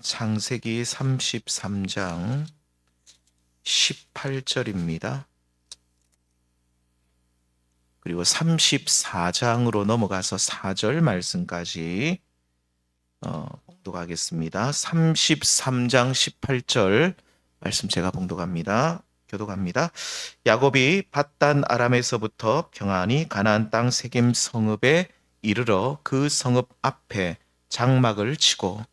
창세기 33장 18절입니다. 그리고 34장으로 넘어가서 4절 말씀까지 봉독하겠습니다. 33장 18절 말씀 제가 봉독합니다. 교독합니다. 야곱이 밧단 아람에서부터 평안히 가나안 땅 세겜 성읍에 이르러 그 성읍 앞에 장막을 치고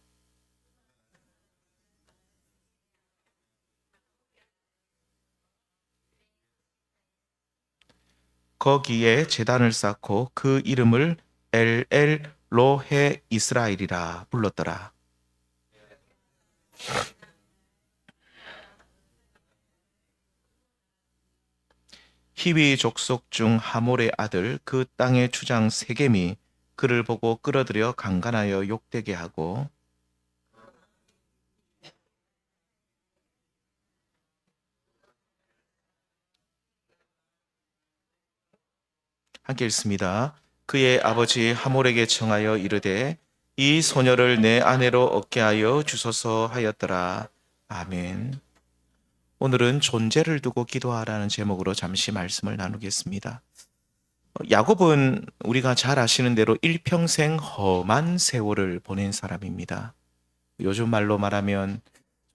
거기에 제단을 쌓고 그 이름을 엘엘 로헤 이스라엘이라 불렀더라. 히위 족속 중 하몰의 아들 그 땅의 주장 세겜이 그를 보고 끌어들여 강간하여 욕되게 하고 함께 읽습니다. 그의 아버지 하몰에게 청하여 이르되 이 소녀를 내 아내로 얻게 하여 주소서 하였더라. 아멘. 오늘은 존재를 두고 기도하라는 제목으로 잠시 말씀을 나누겠습니다. 야곱은 우리가 잘 아시는 대로 일평생 험한 세월을 보낸 사람입니다. 요즘 말로 말하면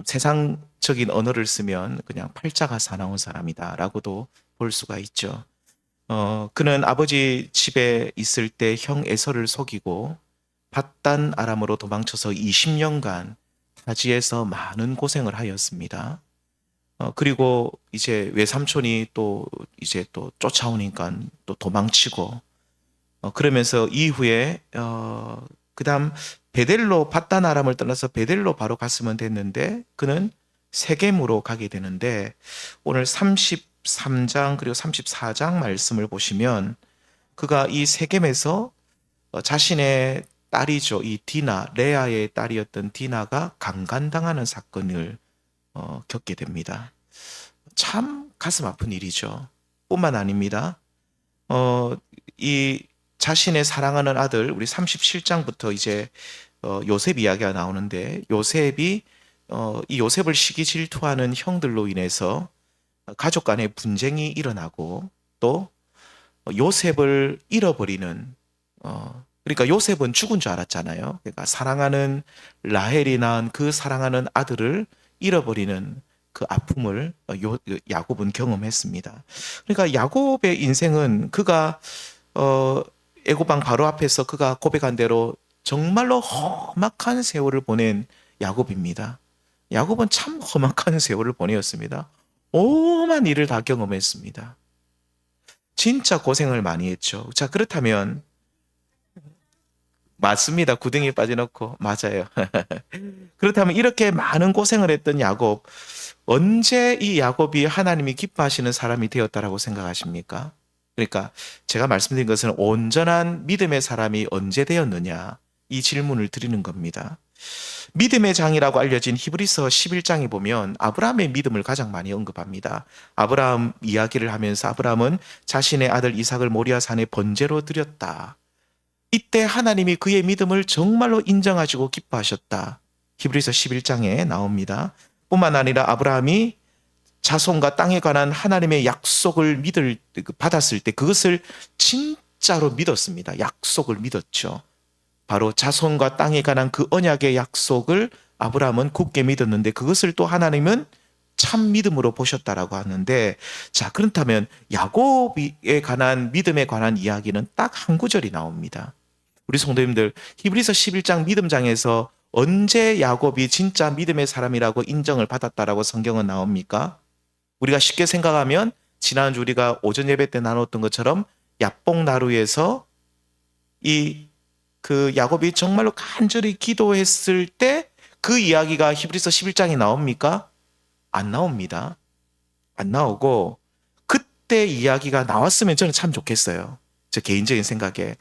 세상적인 언어를 쓰면 그냥 팔자가 사나운 사람이다라고도 볼 수가 있죠. 그는 아버지 집에 있을 때 형 에서를 속이고 밧단 아람으로 도망쳐서 20년간 타지에서 많은 고생을 하였습니다. 그리고 이제 외삼촌이 또 쫓아오니까 또 도망치고 그러면서 이후에 그다음 베델로 밧단 아람을 떠나서 베델로 바로 갔으면 됐는데 그는 세겜으로 가게 되는데 오늘 33장 그리고 34장 말씀을 보시면 그가 이 세겜에서 자신의 딸이죠. 이 디나, 레아의 딸이었던 디나가 강간당하는 사건을 겪게 됩니다. 참 가슴 아픈 일이죠. 뿐만 아닙니다. 이 자신의 사랑하는 아들, 우리 37장부터 이제 요셉 이야기가 나오는데 요셉이 이 요셉을 시기 질투하는 형들로 인해서 가족 간의 분쟁이 일어나고 또 요셉을 잃어버리는 그러니까 요셉은 죽은 줄 알았잖아요. 그러니까 사랑하는 라헬이 낳은 그 사랑하는 아들을 잃어버리는 그 아픔을 야곱은 경험했습니다. 그러니까 야곱의 인생은 그가 애고방 바로 앞에서 그가 고백한 대로 정말로 험악한 세월을 보낸 야곱입니다. 야곱은 참 험악한 세월을 보내었습니다. 오만 일을 다 경험했습니다. 진짜 고생을 많이 했죠. 자, 그렇다면 맞습니다. 구덩이에 빠져놓고 맞아요. 그렇다면 이렇게 많은 고생을 했던 야곱, 언제 이 야곱이 하나님이 기뻐하시는 사람이 되었다라고 생각하십니까? 그러니까 제가 말씀드린 것은 온전한 믿음의 사람이 언제 되었느냐 이 질문을 드리는 겁니다. 믿음의 장이라고 알려진 히브리서 11장에 보면 아브라함의 믿음을 가장 많이 언급합니다. 아브라함 이야기를 하면서 아브라함은 자신의 아들 이삭을 모리아산에 번제로 드렸다. 이때 하나님이 그의 믿음을 정말로 인정하시고 기뻐하셨다. 히브리서 11장에 나옵니다. 뿐만 아니라 아브라함이 자손과 땅에 관한 하나님의 약속을 받았을 때 그것을 진짜로 믿었습니다. 약속을 믿었죠. 바로 자손과 땅에 관한 그 언약의 약속을 아브라함은 굳게 믿었는데 그것을 또 하나님은 참 믿음으로 보셨다라고 하는데 자, 그렇다면 야곱에 관한 믿음에 관한 이야기는 딱 한 구절이 나옵니다. 우리 성도님들 히브리서 11장 믿음장에서 언제 야곱이 진짜 믿음의 사람이라고 인정을 받았다라고 성경은 나옵니까? 우리가 쉽게 생각하면 지난주 우리가 오전 예배 때 나눴던 것처럼 야복나루에서 그 야곱이 정말로 간절히 기도했을 때 그 이야기가 히브리서 11장에 나옵니까? 안 나옵니다. 안 나오고 그때 이야기가 나왔으면 저는 참 좋겠어요. 제 개인적인 생각에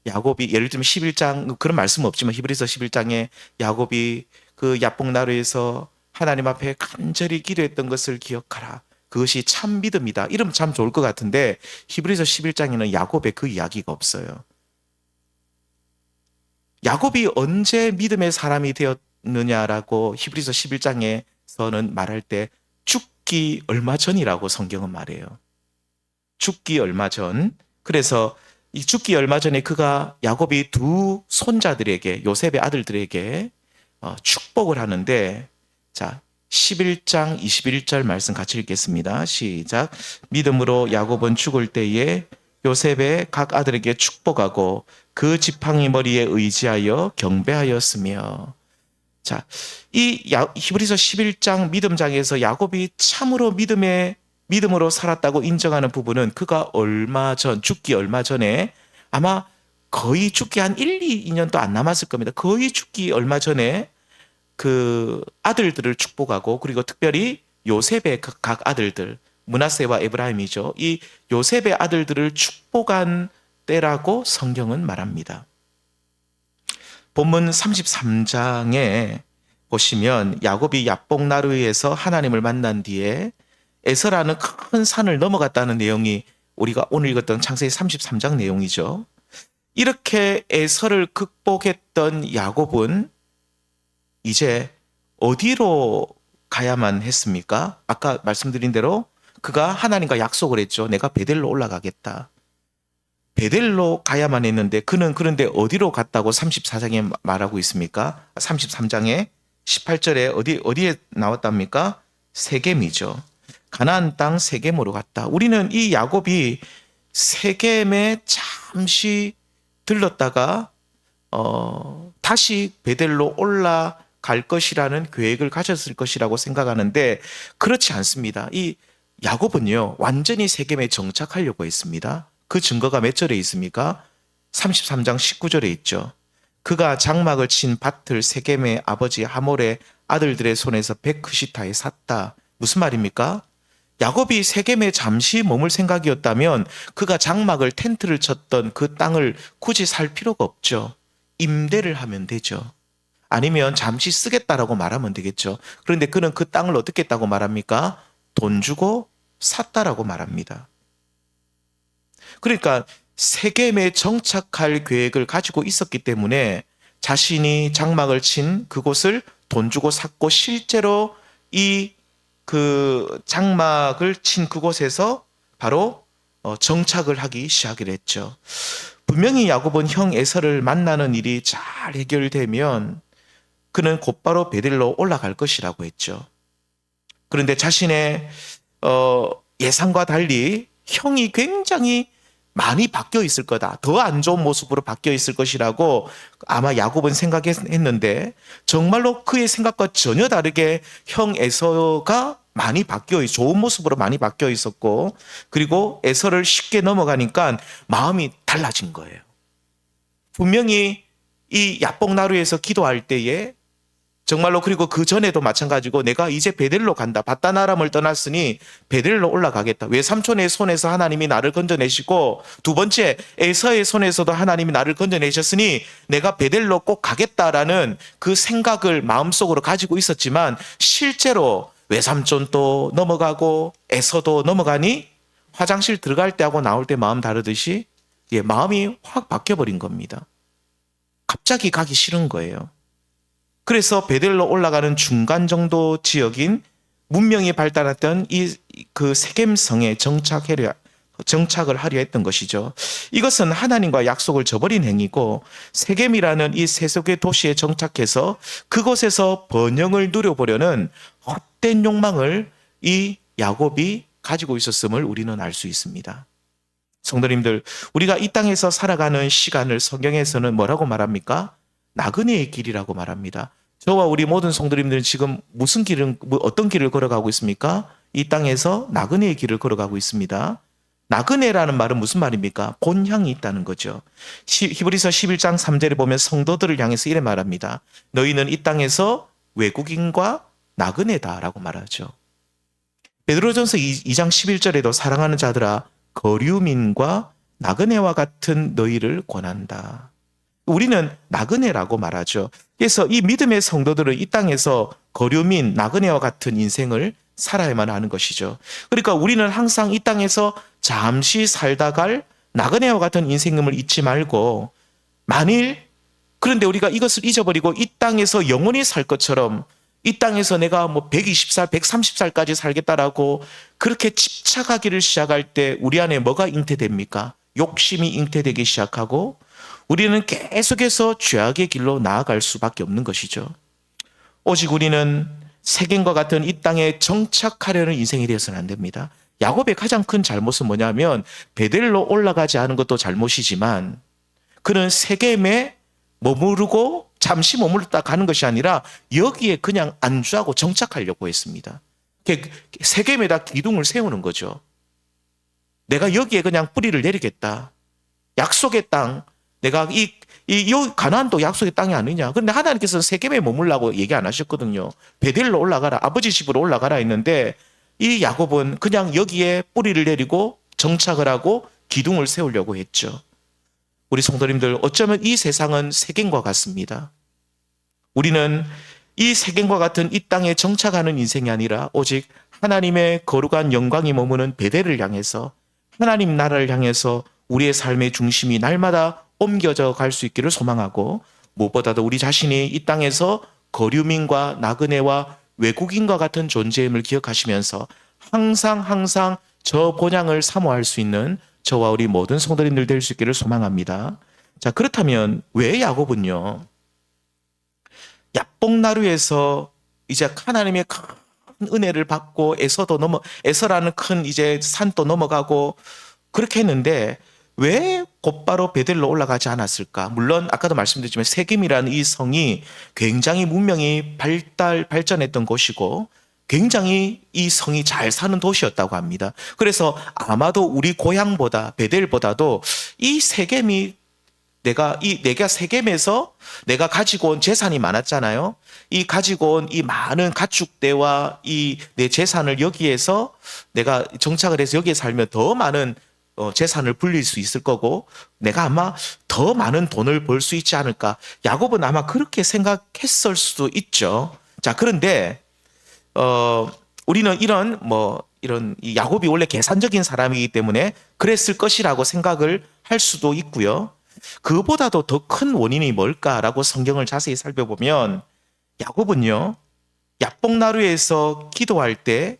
야곱이 예를 들면 11장 그런 말씀은 없지만 히브리서 11장에 야곱이 그 야복나루에서 하나님 앞에 간절히 기도했던 것을 기억하라. 그것이 참 믿음이다. 이러면 참 좋을 것 같은데 히브리서 11장에는 야곱의 그 이야기가 없어요. 야곱이 언제 믿음의 사람이 되었느냐라고 히브리서 11장에서는 말할 때 죽기 얼마 전이라고 성경은 말해요. 죽기 얼마 전. 그래서 이 죽기 얼마 전에 그가 야곱이 두 손자들에게, 요셉의 아들들에게 축복을 하는데, 자, 11장 21절 말씀 같이 읽겠습니다. 시작. 믿음으로 야곱은 죽을 때에 요셉의 각 아들에게 축복하고 그 지팡이 머리에 의지하여 경배하였으며. 자, 이 히브리서 11장 믿음장에서 야곱이 참으로 믿음으로 살았다고 인정하는 부분은 그가 죽기 얼마 전에, 아마 거의 죽기 한 1, 2년도 안 남았을 겁니다. 거의 죽기 얼마 전에 그 아들들을 축복하고, 그리고 특별히 요셉의 각 아들들, 므낫세와 에브라임이죠. 이 요셉의 아들들을 축복한 때라고 성경은 말합니다. 본문 33장에 보시면 야곱이 야복나루에서 하나님을 만난 뒤에 에서라는 큰 산을 넘어갔다는 내용이 우리가 오늘 읽었던 창세기 33장 내용이죠. 이렇게 에서를 극복했던 야곱은 이제 어디로 가야만 했습니까? 아까 말씀드린 대로 그가 하나님과 약속을 했죠. 내가 베델로 올라가겠다. 베델로 가야만 했는데 그는 그런데 어디로 갔다고 34장에 말하고 있습니까? 33장에 18절에 어디에 나왔답니까? 세겜이죠. 가나안 땅 세겜으로 갔다. 우리는 이 야곱이 세겜에 잠시 들렀다가 다시 베델로 올라갈 것이라는 계획을 가졌을 것이라고 생각하는데 그렇지 않습니다. 이 야곱은요, 완전히 세겜에 정착하려고 했습니다. 그 증거가 몇 절에 있습니까? 33장 19절에 있죠. 그가 장막을 친 밭을 세겜의 아버지 하몰의 아들들의 손에서 베크시타에 샀다. 무슨 말입니까? 야곱이 세겜에 잠시 머물 생각이었다면 그가 장막을 텐트를 쳤던 그 땅을 굳이 살 필요가 없죠. 임대를 하면 되죠. 아니면 잠시 쓰겠다라고 말하면 되겠죠. 그런데 그는 그 땅을 어떻게 했다고 말합니까? 돈 주고 샀다라고 말합니다. 그러니까 세겜에 정착할 계획을 가지고 있었기 때문에 자신이 장막을 친 그곳을 돈 주고 샀고, 실제로 그 장막을 친 그곳에서 바로 정착을 하기 시작을 했죠. 분명히 야곱은 형 에서를 만나는 일이 잘 해결되면 그는 곧바로 베델로 올라갈 것이라고 했죠. 그런데 자신의 예상과 달리 형이 굉장히 많이 바뀌어 있을 거다. 더 안 좋은 모습으로 바뀌어 있을 것이라고 아마 야곱은 생각했는데 정말로 그의 생각과 전혀 다르게 형 에서가 많이 좋은 모습으로 많이 바뀌어 있었고, 그리고 에서를 쉽게 넘어가니까 마음이 달라진 거예요. 분명히 이 야복나루에서 기도할 때에 정말로, 그리고 그 전에도 마찬가지고 내가 이제 베델로 간다. 바다나람을 떠났으니 베델로 올라가겠다. 외삼촌의 손에서 하나님이 나를 건져내시고 두 번째 에서의 손에서도 하나님이 나를 건져내셨으니 내가 베델로 꼭 가겠다라는 그 생각을 마음속으로 가지고 있었지만, 실제로 외삼촌도 넘어가고 에서도 넘어가니 화장실 들어갈 때하고 나올 때 마음 다르듯이 마음이 확 바뀌어버린 겁니다. 갑자기 가기 싫은 거예요. 그래서 베델로 올라가는 중간 정도 지역인 문명이 발달했던 그 세겜성에 정착을 하려 했던 것이죠. 이것은 하나님과 약속을 저버린 행위고, 세겜이라는 이 세속의 도시에 정착해서 그곳에서 번영을 누려보려는 헛된 욕망을 이 야곱이 가지고 있었음을 우리는 알 수 있습니다. 성도님들, 우리가 이 땅에서 살아가는 시간을 성경에서는 뭐라고 말합니까? 나그네의 길이라고 말합니다. 저와 우리 모든 성도님들은 지금 어떤 길을 걸어가고 있습니까? 이 땅에서 나그네의 길을 걸어가고 있습니다. 나그네라는 말은 무슨 말입니까? 본향이 있다는 거죠. 히브리서 11장 3절에 보면 성도들을 향해서 이래 말합니다. 너희는 이 땅에서 외국인과 나그네다라고 말하죠. 베드로전서 2장 11절에도 사랑하는 자들아 거류민과 나그네와 같은 너희를 권한다. 우리는 나그네라고 말하죠. 그래서 이 믿음의 성도들은 이 땅에서 거류민, 나그네와 같은 인생을 살아야만 하는 것이죠. 그러니까 우리는 항상 이 땅에서 잠시 살다 갈 나그네와 같은 인생임을 잊지 말고, 만일 그런데 우리가 이것을 잊어버리고 이 땅에서 영원히 살 것처럼 이 땅에서 내가 뭐 120살, 130살까지 살겠다라고 그렇게 집착하기를 시작할 때 우리 안에 뭐가 잉태됩니까? 욕심이 잉태되기 시작하고 우리는 계속해서 죄악의 길로 나아갈 수밖에 없는 것이죠. 오직 우리는 세겜과 같은 이 땅에 정착하려는 인생이 되어서는 안 됩니다. 야곱의 가장 큰 잘못은 뭐냐면 베델로 올라가지 않은 것도 잘못이지만 그는 세겜에 머무르고 잠시 머물렀다 가는 것이 아니라 여기에 그냥 안주하고 정착하려고 했습니다. 세겜에다 기둥을 세우는 거죠. 내가 여기에 그냥 뿌리를 내리겠다. 약속의 땅, 내가 이 가나안도 약속의 땅이 아니냐. 그런데 하나님께서는 세겜에 머물라고 얘기 안 하셨거든요. 베델로 올라가라, 아버지 집으로 올라가라 했는데 이 야곱은 그냥 여기에 뿌리를 내리고 정착을 하고 기둥을 세우려고 했죠. 우리 성도님들, 어쩌면 이 세상은 세겜과 같습니다. 우리는 이 세겜과 같은 이 땅에 정착하는 인생이 아니라 오직 하나님의 거룩한 영광이 머무는 베델을 향해서 하나님 나라를 향해서 우리의 삶의 중심이 날마다 옮겨져 갈 수 있기를 소망하고 무엇보다도 우리 자신이 이 땅에서 거류민과 나그네와 외국인과 같은 존재임을 기억하시면서 항상 저 본향을 사모할 수 있는 저와 우리 모든 성도님들 될 수 있기를 소망합니다. 자, 그렇다면 왜 야곱은요, 야복나루에서 이제 하나님의 큰 은혜를 받고 에서라는 큰 이제 산도 넘어가고 그렇게 했는데 왜 곧바로 베델로 올라가지 않았을까? 물론 아까도 말씀드렸지만 세겜이라는 이 성이 굉장히 문명이 발전했던 곳이고 굉장히 이 성이 잘 사는 도시였다고 합니다. 그래서 아마도 우리 고향보다 베델보다도 이 세겜이 내가 세겜에서 내가 가지고 온 재산이 많았잖아요. 이 가지고 온 이 많은 가축대와 이 내 재산을 여기에서 내가 정착을 해서 여기에 살면 더 많은 재산을 불릴 수 있을 거고 내가 아마 더 많은 돈을 벌 수 있지 않을까. 야곱은 아마 그렇게 생각했을 수도 있죠. 자, 그런데 우리는 이런 이 야곱이 원래 계산적인 사람이기 때문에 그랬을 것이라고 생각을 할 수도 있고요. 그보다도 더 큰 원인이 뭘까라고 성경을 자세히 살펴보면 야곱은요, 야복나루에서 기도할 때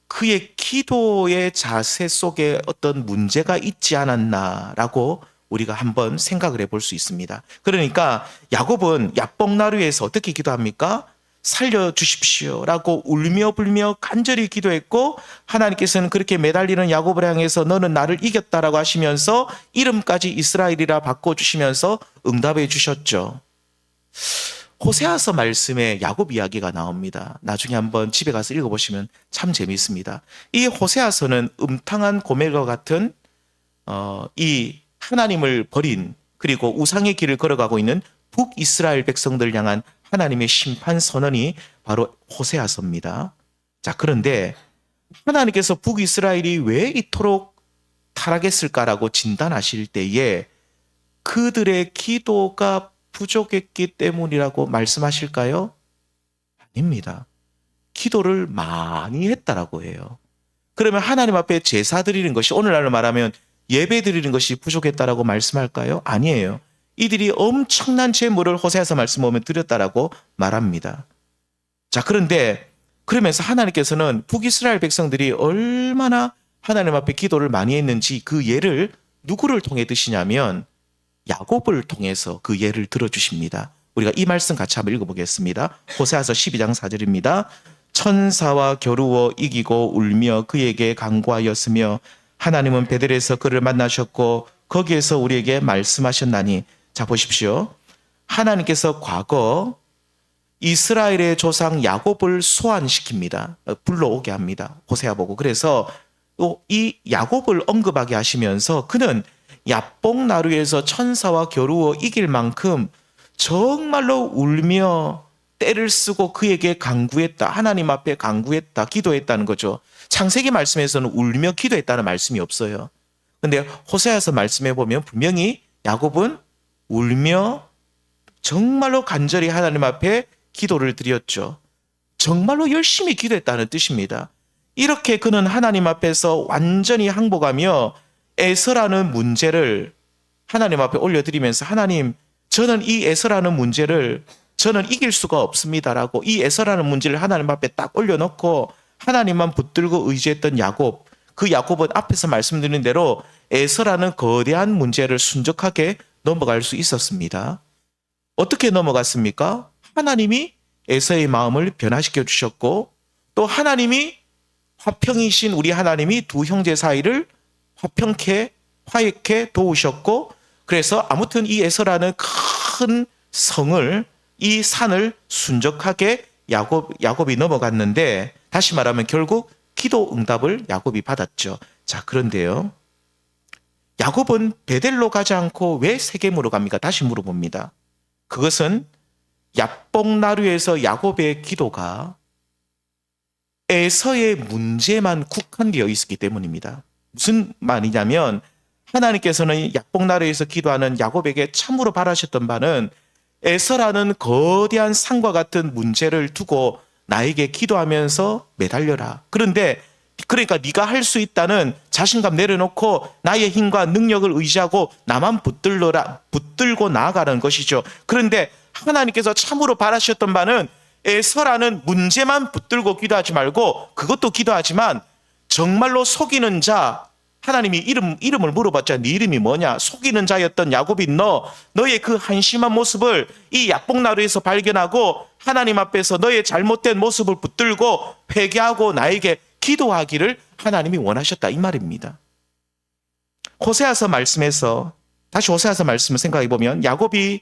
그의 기도의 자세 속에 어떤 문제가 있지 않았나라고 우리가 한번 생각을 해볼 수 있습니다. 그러니까 야곱은 야복나루에서 어떻게 기도합니까? 살려주십시오라고 울며 불며 간절히 기도했고 하나님께서는 그렇게 매달리는 야곱을 향해서 너는 나를 이겼다라고 하시면서 이름까지 이스라엘이라 바꿔주시면서 응답해 주셨죠. 호세아서 말씀에 야곱 이야기가 나옵니다. 나중에 한번 집에 가서 읽어보시면 참 재미있습니다. 이 호세아서는 음탕한 고멜과 같은 이 하나님을 버린 그리고 우상의 길을 걸어가고 있는 북이스라엘 백성들 향한 하나님의 심판 선언이 바로 호세아서입니다. 자, 그런데 하나님께서 북이스라엘이 왜 이토록 타락했을까라고 진단하실 때에 그들의 기도가 부족했기 때문이라고 말씀하실까요? 아닙니다. 기도를 많이 했다라고 해요. 그러면 하나님 앞에 제사 드리는 것이 오늘날로 말하면 예배 드리는 것이 부족했다라고 말씀할까요? 아니에요. 이들이 엄청난 재물을 호세아서 말씀 보면 드렸다라고 말합니다. 자, 그런데 그러면서 하나님께서는 북이스라엘 백성들이 얼마나 하나님 앞에 기도를 많이 했는지 그 예를 누구를 통해 드시냐면 야곱을 통해서 그 예를 들어주십니다. 우리가 이 말씀 같이 한번 읽어보겠습니다. 호세아서 12장 4절입니다. 천사와 겨루어 이기고 울며 그에게 간구하였으며 하나님은 베델에서 그를 만나셨고 거기에서 우리에게 말씀하셨나니. 자, 보십시오. 하나님께서 과거 이스라엘의 조상 야곱을 소환시킵니다. 불러오게 합니다. 호세아 보고. 그래서 또 이 야곱을 언급하게 하시면서 그는 야복나루에서 천사와 겨루어 이길 만큼 정말로 울며 떼를 쓰고 그에게 간구했다. 하나님 앞에 간구했다. 기도했다는 거죠. 창세기 말씀에서는 울며 기도했다는 말씀이 없어요. 근데 호세아서 말씀해 보면 분명히 야곱은 울며 정말로 간절히 하나님 앞에 기도를 드렸죠. 정말로 열심히 기도했다는 뜻입니다. 이렇게 그는 하나님 앞에서 완전히 항복하며 에서라는 문제를 하나님 앞에 올려드리면서 하나님, 저는 이 에서라는 문제를 저는 이길 수가 없습니다라고 이 에서라는 문제를 하나님 앞에 딱 올려놓고 하나님만 붙들고 의지했던 야곱, 그 야곱은 앞에서 말씀드린 대로 에서라는 거대한 문제를 순적하게 넘어갈 수 있었습니다. 어떻게 넘어갔습니까? 하나님이 에서의 마음을 변화시켜 주셨고, 또 하나님이 화평이신 우리 하나님이 두 형제 사이를 화해케 도우셨고, 그래서 아무튼 이 에서라는 큰 성을, 이 산을 순적하게 야곱이 넘어갔는데, 다시 말하면 결국 기도 응답을 야곱이 받았죠. 자, 그런데요, 야곱은 베델로 가지 않고 왜 세겜으로 갑니까? 다시 물어봅니다. 그것은 야복나루에서 야곱의 기도가 에서의 문제만 국한되어 있었기 때문입니다. 무슨 말이냐면, 하나님께서는 야복나루에서 기도하는 야곱에게 참으로 바라셨던 바는 에서라는 거대한 산과 같은 문제를 두고 나에게 기도하면서 매달려라. 그런데 그러니까 네가 할 수 있다는 자신감 내려놓고 나의 힘과 능력을 의지하고 나만 붙들고 나아가는 것이죠. 그런데 하나님께서 참으로 바라셨던 바는 에서라는 문제만 붙들고 기도하지 말고, 그것도 기도하지만 정말로 속이는 자, 하나님이 이름을 물어봤자 네 이름이 뭐냐? 속이는 자였던 야곱인 너의 그 한심한 모습을 이 야복나루에서 발견하고 하나님 앞에서 너의 잘못된 모습을 붙들고 회개하고 나에게 기도하기를 하나님이 원하셨다, 이 말입니다. 호세아서 말씀에서, 다시 호세아서 말씀을 생각해 보면 야곱이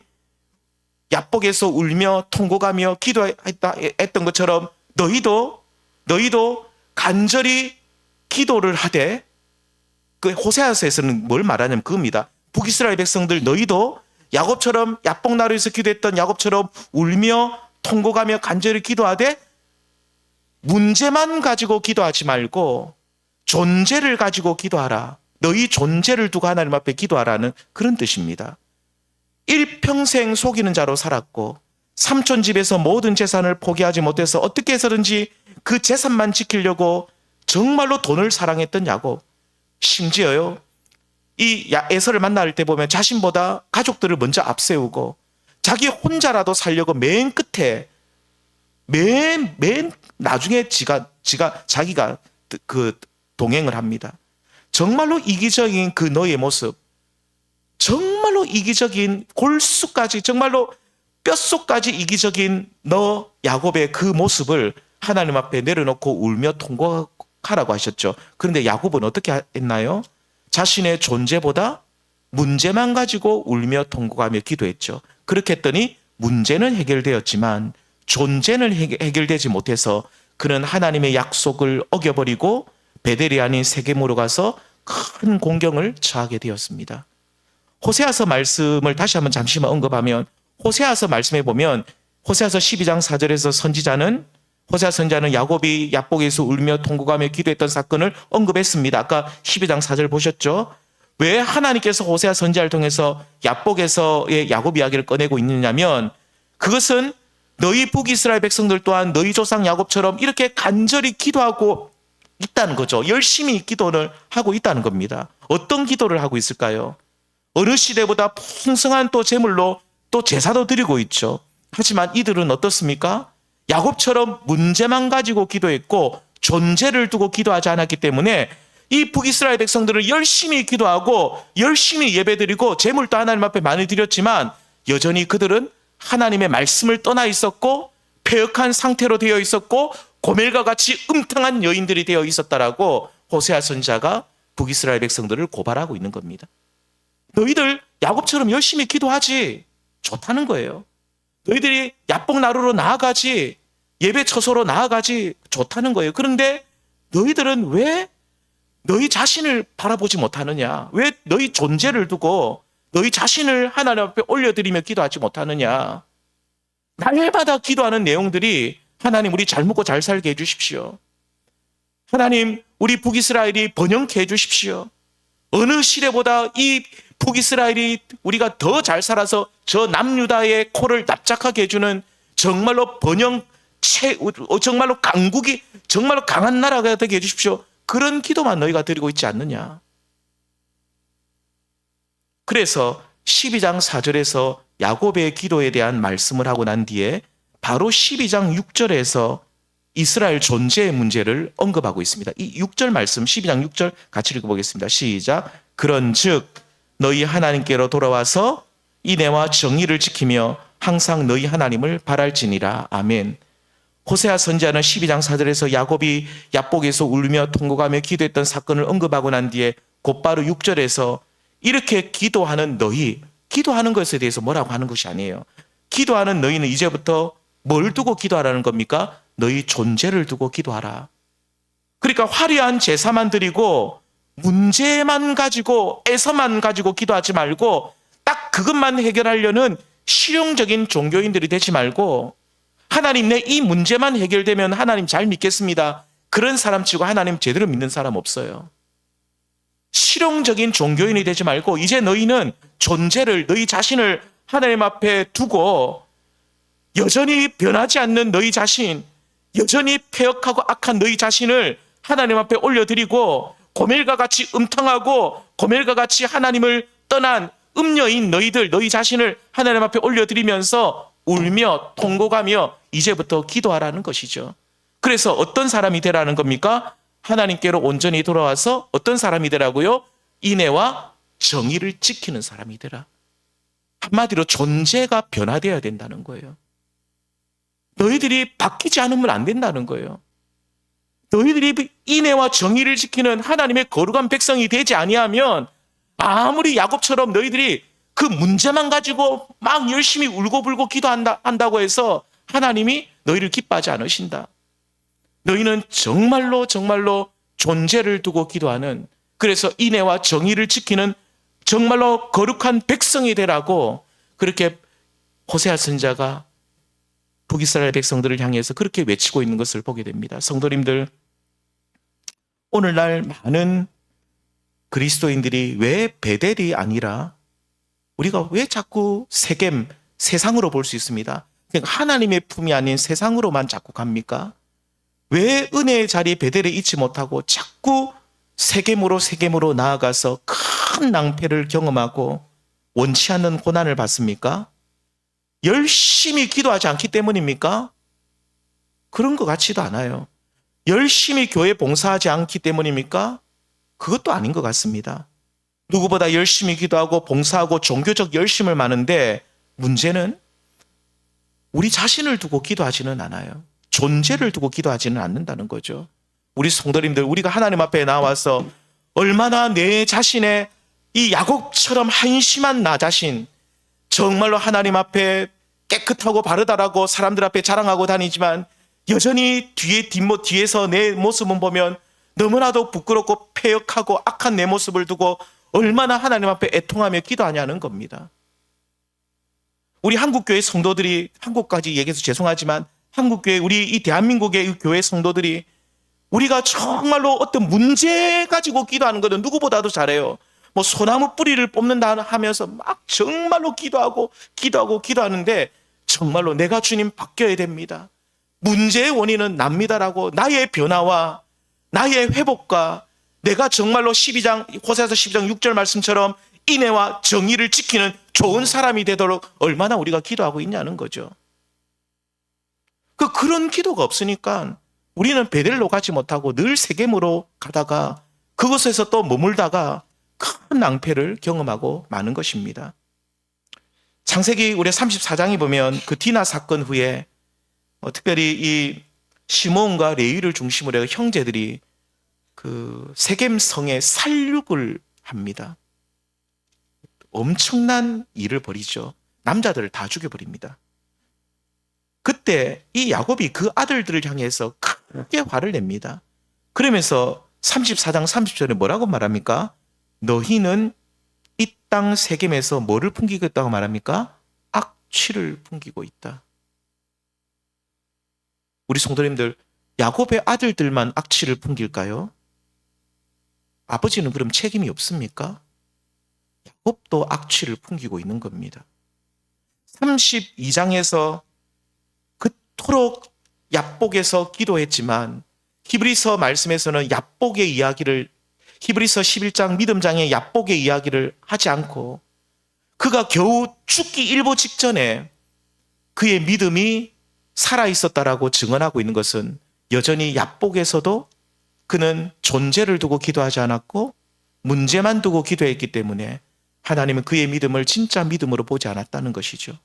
야복에서 울며 통곡하며 기도했던 것처럼 너희도 간절히 기도를 하되, 그 호세아서에서는 뭘 말하냐면 그겁니다. 북이스라엘 백성들, 너희도 야곱처럼, 야복나루에서 기도했던 야곱처럼 울며 통곡하며 간절히 기도하되 문제만 가지고 기도하지 말고 존재를 가지고 기도하라. 너희 존재를 두고 하나님 앞에 기도하라는 그런 뜻입니다. 일평생 속이는 자로 살았고 삼촌 집에서 모든 재산을 포기하지 못해서 어떻게 해서든지 그 재산만 지키려고 정말로 돈을 사랑했던 야곱, 심지어요, 이 에서를 만날 때 보면 자신보다 가족들을 먼저 앞세우고 자기 혼자라도 살려고 맨 끝에 맨 나중에 자기가 그 동행을 합니다. 정말로 이기적인 그 너의 모습, 정말로 이기적인 골수까지, 정말로 뼛속까지 이기적인 너 야곱의 그 모습을 하나님 앞에 내려놓고 울며 통곡하라고 하셨죠. 그런데 야곱은 어떻게 했나요? 자신의 존재보다 문제만 가지고 울며 통곡하며 기도했죠. 그렇게 했더니 문제는 해결되었지만 존재는 해결되지 못해서 그는 하나님의 약속을 어겨버리고 베델이 아닌 세겜으로 가서 큰 공경을 처하게 되었습니다. 호세아서 말씀을 다시 한번 잠시만 언급하면, 호세아서 말씀해 보면 호세아서 12장 4절에서 호세아 선지자는 야곱이 야복에서 울며 통곡하며 기도했던 사건을 언급했습니다. 아까 12장 4절 보셨죠? 왜 하나님께서 호세아 선지자를 통해서 야복에서의 야곱 이야기를 꺼내고 있느냐면, 그것은 너희 북이스라엘 백성들 또한 너희 조상 야곱처럼 이렇게 간절히 기도하고 있다는 거죠. 열심히 기도를 하고 있다는 겁니다. 어떤 기도를 하고 있을까요? 어느 시대보다 풍성한 또 제물로 또 제사도 드리고 있죠. 하지만 이들은 어떻습니까? 야곱처럼 문제만 가지고 기도했고 존재를 두고 기도하지 않았기 때문에 이 북이스라엘 백성들은 열심히 기도하고 열심히 예배드리고 제물도 하나님 앞에 많이 드렸지만 여전히 그들은 하나님의 말씀을 떠나 있었고 패역한 상태로 되어 있었고 고멜과 같이 음탕한 여인들이 되어 있었다라고 호세아 선지자가 북이스라엘 백성들을 고발하고 있는 겁니다. 너희들 야곱처럼 열심히 기도하지, 좋다는 거예요. 너희들이 야복나루로 나아가지, 예배 처소로 나아가지, 좋다는 거예요. 그런데 너희들은 왜 너희 자신을 바라보지 못하느냐? 왜 너희 존재를 두고 너희 자신을 하나님 앞에 올려드리며 기도하지 못하느냐? 날마다 기도하는 내용들이 하나님 우리 잘 먹고 잘 살게 해주십시오. 하나님 우리 북이스라엘이 번영케 해주십시오. 어느 시대보다 이 북이스라엘이 우리가 더 잘 살아서 저 남유다의 코를 납작하게 해주는 정말로 정말로 강국이, 정말로 강한 나라가 되게 해주십시오. 그런 기도만 너희가 드리고 있지 않느냐. 그래서 12장 4절에서 야곱의 기도에 대한 말씀을 하고 난 뒤에 바로 12장 6절에서 이스라엘 존재의 문제를 언급하고 있습니다. 이 6절 말씀 12장 6절 같이 읽어보겠습니다. 시작. 그런즉 너희 하나님께로 돌아와서 인애와 정의를 지키며 항상 너희 하나님을 바랄지니라. 아멘. 호세아 선지자는 12장 4절에서 야곱이 야복에서 울며 통곡하며 기도했던 사건을 언급하고 난 뒤에 곧바로 6절에서 이렇게 기도하는 너희, 기도하는 것에 대해서 뭐라고 하는 것이 아니에요. 기도하는 너희는 이제부터 뭘 두고 기도하라는 겁니까? 너희 존재를 두고 기도하라. 그러니까 화려한 제사만 드리고 문제만 가지고 애서만 가지고 기도하지 말고 딱 그것만 해결하려는 실용적인 종교인들이 되지 말고 하나님 내 이 문제만 해결되면 하나님 잘 믿겠습니다. 그런 사람 치고 하나님 제대로 믿는 사람 없어요. 실용적인 종교인이 되지 말고 이제 너희는 존재를 너희 자신을 하나님 앞에 두고 여전히 변하지 않는 너희 자신, 여전히 패역하고 악한 너희 자신을 하나님 앞에 올려드리고 고멜과 같이 음탕하고 고멜과 같이 하나님을 떠난 음녀인 너희들, 너희 자신을 하나님 앞에 올려드리면서 울며 통곡하며 이제부터 기도하라는 것이죠. 그래서 어떤 사람이 되라는 겁니까? 하나님께로 온전히 돌아와서 어떤 사람이 되라고요? 인애와 정의를 지키는 사람이 되라. 한마디로 존재가 변화되어야 된다는 거예요. 너희들이 바뀌지 않으면 안 된다는 거예요. 너희들이 인애와 정의를 지키는 하나님의 거룩한 백성이 되지 아니하면 아무리 야곱처럼 너희들이 그 문제만 가지고 막 열심히 울고불고 기도한다고 해서 하나님이 너희를 기뻐하지 않으신다. 너희는 정말로 존재를 두고 기도하는, 그래서 인애와 정의를 지키는 정말로 거룩한 백성이 되라고 그렇게 호세아 선지자가 북이스라엘 백성들을 향해서 그렇게 외치고 있는 것을 보게 됩니다. 성도님들, 오늘날 많은 그리스도인들이 왜 베델이 아니라 우리가 왜 자꾸 세겜, 세상으로 볼 수 있습니다. 그러니까 하나님의 품이 아닌 세상으로만 자꾸 갑니까? 왜 은혜의 자리 베델에 있지 못하고 자꾸 세겜으로 나아가서 큰 낭패를 경험하고 원치 않는 고난을 받습니까? 열심히 기도하지 않기 때문입니까? 그런 것 같지도 않아요. 열심히 교회 봉사하지 않기 때문입니까? 그것도 아닌 것 같습니다. 누구보다 열심히 기도하고 봉사하고 종교적 열심을 많은데 문제는 우리 자신을 두고 기도하지는 않아요. 존재를 두고 기도하지는 않는다는 거죠. 우리 성도님들, 우리가 하나님 앞에 나와서 얼마나 내 자신의 이 야곱처럼 한심한 나 자신, 정말로 하나님 앞에 깨끗하고 바르다라고 사람들 앞에 자랑하고 다니지만 여전히 뒤에서 내 모습은 보면 너무나도 부끄럽고 패역하고 악한 내 모습을 두고 얼마나 하나님 앞에 애통하며 기도하냐는 겁니다. 우리 한국교회 성도들이, 한국까지 얘기해서 죄송하지만 한국교회, 우리 이 대한민국의 교회 성도들이 우리가 정말로 어떤 문제 가지고 기도하는 것은 누구보다도 잘해요. 뭐 소나무 뿌리를 뽑는다 하면서 막 정말로 기도하는데 정말로 내가 주님 바뀌어야 됩니다. 문제의 원인은 납니다라고 나의 변화와 나의 회복과 내가 정말로 호세아서 12장 6절 말씀처럼 인애와 정의를 지키는 좋은 사람이 되도록 얼마나 우리가 기도하고 있냐는 거죠. 그런 기도가 없으니까 우리는 베델로 가지 못하고 늘 세겜으로 가다가 그곳에서 또 머물다가 큰 낭패를 경험하고 마는 것입니다. 창세기 우리 34장에 보면 그 디나 사건 후에 특별히 이 시몬과 레위를 중심으로 해서 형제들이 그 세겜 성에 살육을 합니다. 엄청난 일을 벌이죠. 남자들을 다 죽여버립니다. 그때 이 야곱이 그 아들들을 향해서 크게 화를 냅니다. 그러면서 34장 30절에 뭐라고 말합니까? 너희는 이 땅 세겜에서 뭐를 풍기고 있다고 말합니까? 악취를 풍기고 있다. 우리 성도님들, 야곱의 아들들만 악취를 풍길까요? 아버지는 그럼 책임이 없습니까? 야곱도 악취를 풍기고 있는 겁니다. 32장에서 그토록 야복에서 기도했지만 히브리서 말씀에서는 야복의 이야기를, 히브리서 11장 믿음장의 야복의 이야기를 하지 않고 그가 겨우 죽기 일보 직전에 그의 믿음이 살아있었다라고 증언하고 있는 것은 여전히 야복에서도 그는 존재를 두고 기도하지 않았고 문제만 두고 기도했기 때문에 하나님은 그의 믿음을 진짜 믿음으로 보지 않았다는 것이죠.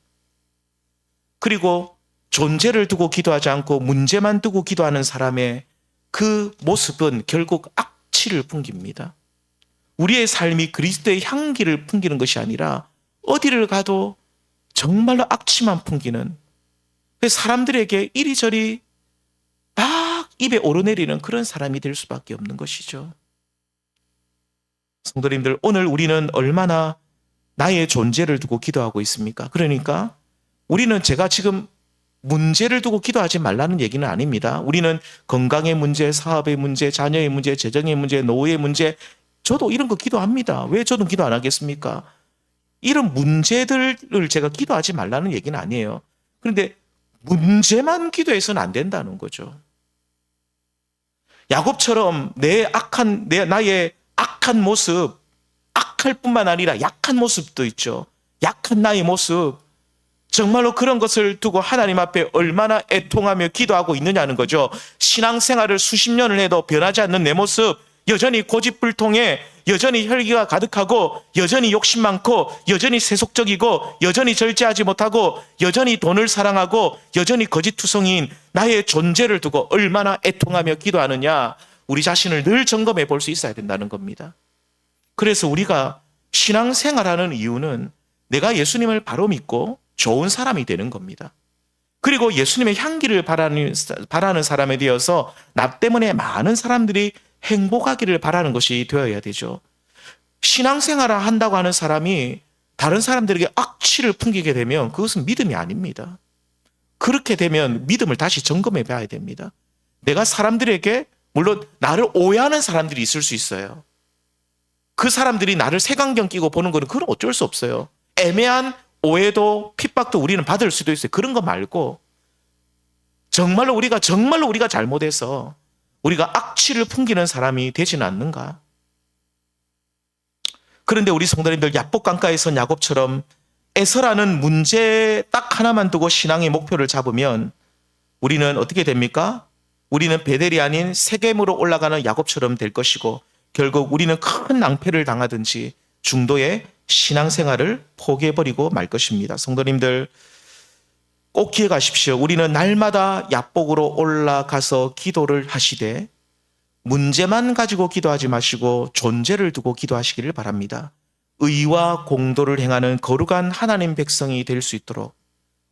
그리고 존재를 두고 기도하지 않고 문제만 두고 기도하는 사람의 그 모습은 결국 악취를 풍깁니다. 우리의 삶이 그리스도의 향기를 풍기는 것이 아니라 어디를 가도 정말로 악취만 풍기는, 사람들에게 이리저리 막 입에 오르내리는 그런 사람이 될 수밖에 없는 것이죠. 성도님들, 오늘 우리는 얼마나 나의 존재를 두고 기도하고 있습니까? 그러니까 우리는 제가 지금 문제를 두고 기도하지 말라는 얘기는 아닙니다. 우리는 건강의 문제, 사업의 문제, 자녀의 문제, 재정의 문제, 노후의 문제, 저도 이런 거 기도합니다. 왜 저도 기도 안 하겠습니까? 이런 문제들을 제가 기도하지 말라는 얘기는 아니에요. 그런데 문제만 기도해서는 안 된다는 거죠. 야곱처럼 나의 악한 모습, 악할 뿐만 아니라 약한 모습도 있죠. 약한 나의 모습, 정말로 그런 것을 두고 하나님 앞에 얼마나 애통하며 기도하고 있느냐는 거죠. 신앙생활을 수십 년을 해도 변하지 않는 내 모습, 여전히 고집불통에 여전히 혈기가 가득하고 여전히 욕심 많고 여전히 세속적이고 여전히 절제하지 못하고 여전히 돈을 사랑하고 여전히 거짓투성이인 나의 존재를 두고 얼마나 애통하며 기도하느냐, 우리 자신을 늘 점검해 볼 수 있어야 된다는 겁니다. 그래서 우리가 신앙생활하는 이유는 내가 예수님을 바로 믿고 좋은 사람이 되는 겁니다. 그리고 예수님의 향기를 바라는 사람에 되어서 나 때문에 많은 사람들이 행복하기를 바라는 것이 되어야 되죠. 신앙생활을 한다고 하는 사람이 다른 사람들에게 악취를 풍기게 되면 그것은 믿음이 아닙니다. 그렇게 되면 믿음을 다시 점검해 봐야 됩니다. 내가 사람들에게, 물론 나를 오해하는 사람들이 있을 수 있어요. 그 사람들이 나를 색안경 끼고 보는 거는 그건 어쩔 수 없어요. 애매한 오해도 핍박도 우리는 받을 수도 있어요. 그런 거 말고 정말로 우리가 잘못해서 우리가 악취를 풍기는 사람이 되지는 않는가? 그런데 우리 성도님들, 야복강가에선 야곱처럼 에서라는 문제 딱 하나만 두고 신앙의 목표를 잡으면 우리는 어떻게 됩니까? 우리는 베델이 아닌 세겜으로 올라가는 야곱처럼 될 것이고 결국 우리는 큰 낭패를 당하든지 중도의 신앙생활을 포기해버리고 말 것입니다. 성도님들, 꼭 기억하십시오. 우리는 날마다 야복으로 올라가서 기도를 하시되 문제만 가지고 기도하지 마시고 존재를 두고 기도하시기를 바랍니다. 의와 공도를 행하는 거룩한 하나님 백성이 될 수 있도록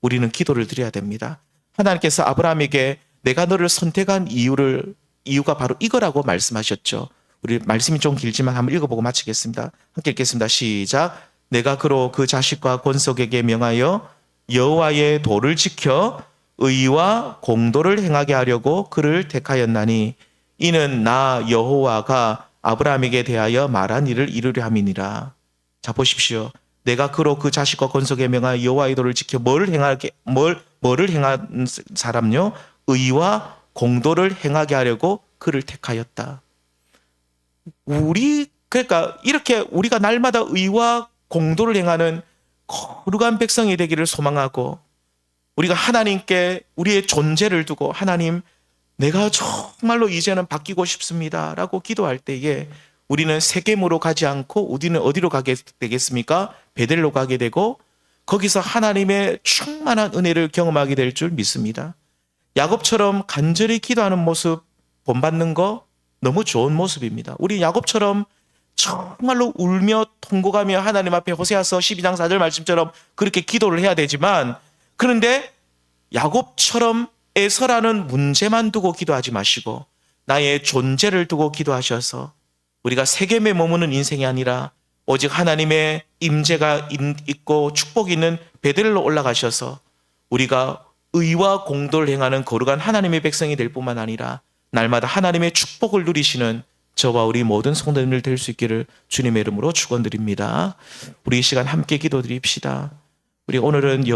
우리는 기도를 드려야 됩니다. 하나님께서 아브라함에게 내가 너를 선택한 이유가 바로 이거라고 말씀하셨죠. 우리 말씀이 좀 길지만 한번 읽어보고 마치겠습니다. 함께 읽겠습니다. 시작. 내가 그로 그 자식과 권속에게 명하여 여호와의 도를 지켜 의와 공도를 행하게 하려고 그를 택하였나니 이는 나 여호와가 아브라함에게 대하여 말한 일을 이루려 함이니라. 자, 보십시오. 내가 그로 그 자식과 권속에 명하여 여호와의 도를 지켜 뭐를 행한 사람요? 의와 공도를 행하게 하려고 그를 택하였다. 그러니까 이렇게 우리가 날마다 의와 공도를 행하는 거룩한 백성이 되기를 소망하고 우리가 하나님께 우리의 존재를 두고 하나님, 내가 정말로 이제는 바뀌고 싶습니다 라고 기도할 때에 우리는 세겜으로 가지 않고 우리는 어디로 가게 되겠습니까? 베델로 가게 되고 거기서 하나님의 충만한 은혜를 경험하게 될 줄 믿습니다. 야곱처럼 간절히 기도하는 모습 본받는 거 너무 좋은 모습입니다. 우리 야곱처럼 정말로 울며 통곡하며 하나님 앞에 호세아서 12장 4절 말씀처럼 그렇게 기도를 해야 되지만, 그런데 야곱처럼 에서라는 문제만 두고 기도하지 마시고 나의 존재를 두고 기도하셔서 우리가 세겜에 머무는 인생이 아니라 오직 하나님의 임재가 있고 축복이 있는 베델로 올라가셔서 우리가 의와 공도를 행하는 거룩한 하나님의 백성이 될 뿐만 아니라 날마다 하나님의 축복을 누리시는 저와 우리 모든 성도님들 될 수 있기를 주님의 이름으로 축원드립니다. 우리 이 시간 함께 기도드립시다. 우리 오늘은